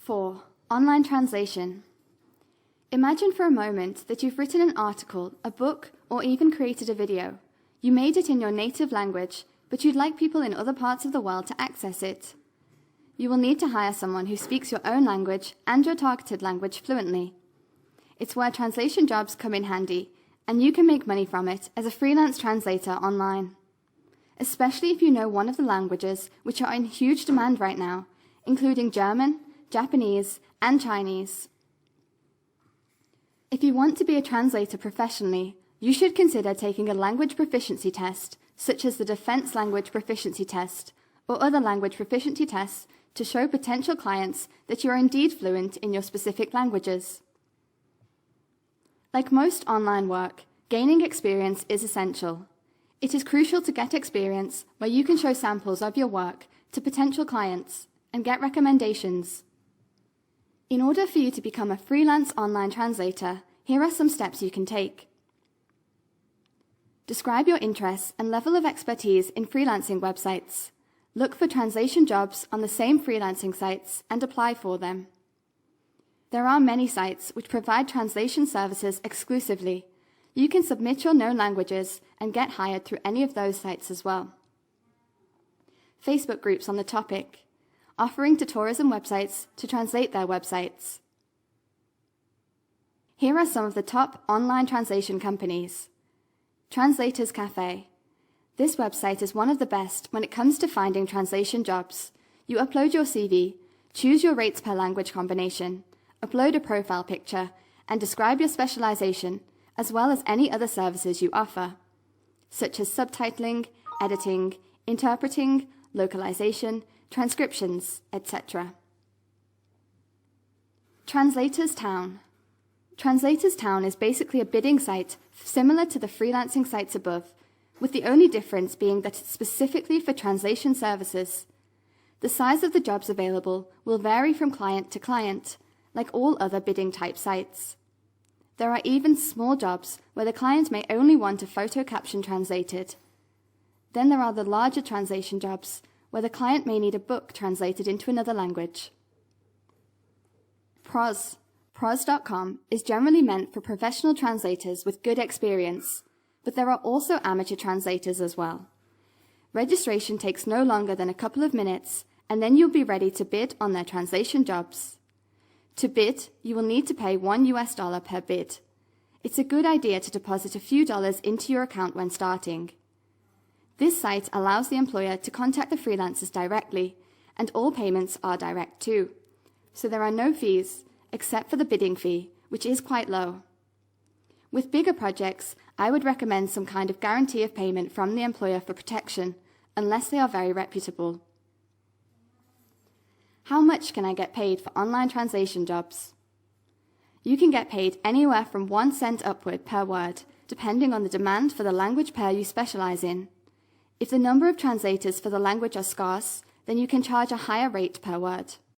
4. Online translation. Imagine for a moment that you've written an article, a book, or even created a video. You made it in your native language, but you'd like people in other parts of the world to access it. You will need to hire someone who speaks your own language and your targeted language fluently. It's where translation jobs come in handy, and you can make money from it as a freelance translator online. Especially if you know one of the languages which are in huge demand right now, including German, Japanese, and Chinese. If you want to be a translator professionally, you should consider taking a language proficiency test, such as the Defense Language Proficiency Test, or other language proficiency tests to show potential clients that you are indeed fluent in your specific languages. Like most online work, gaining experience is essential. It is crucial to get experience where you can show samples of your work to potential clients and get recommendations. In order for you to become a freelance online translator, here are some steps you can take. Describe your interests and level of expertise in freelancing websites. Look for translation jobs on the same freelancing sites and apply for them. There are many sites which provide translation services exclusively. You can submit your known languages and get hired through any of those sites as well. Facebook groups on the topic, offering to tourism websites to translate their websites. Here are some of the top online translation companies. Translators Cafe. This website is one of the best when it comes to finding translation jobs. You upload your CV, choose your rates per language combination, upload a profile picture, and describe your specialization, as well as any other services you offer, such as subtitling, editing, interpreting, localization, transcriptions, etc. Translators Town. Translators Town is basically a bidding site similar to the freelancing sites above, with the only difference being that it's specifically for translation services. The size of the jobs available will vary from client to client, like all other bidding type sites. There are even small jobs where the client may only want a photo caption translated. Then there are the larger translation jobs, where the client may need a book translated into another language. Pros. Pros.com is generally meant for professional translators with good experience, but there are also amateur translators as well. Registration takes no longer than a couple of minutes, and then you'll be ready to bid on their translation jobs. To bid, you will need to pay $1 per bid. It's a good idea to deposit a few dollars into your account when starting. This site allows the employer to contact the freelancers directly, and all payments are direct too. So there are no fees, except for the bidding fee, which is quite low. With bigger projects, I would recommend some kind of guarantee of payment from the employer for protection, unless they are very reputable. How much can I get paid for online translation jobs? You can get paid anywhere from 1 cent upward per word, depending on the demand for the language pair you specialize in. If the number of translators for the language are scarce, then you can charge a higher rate per word.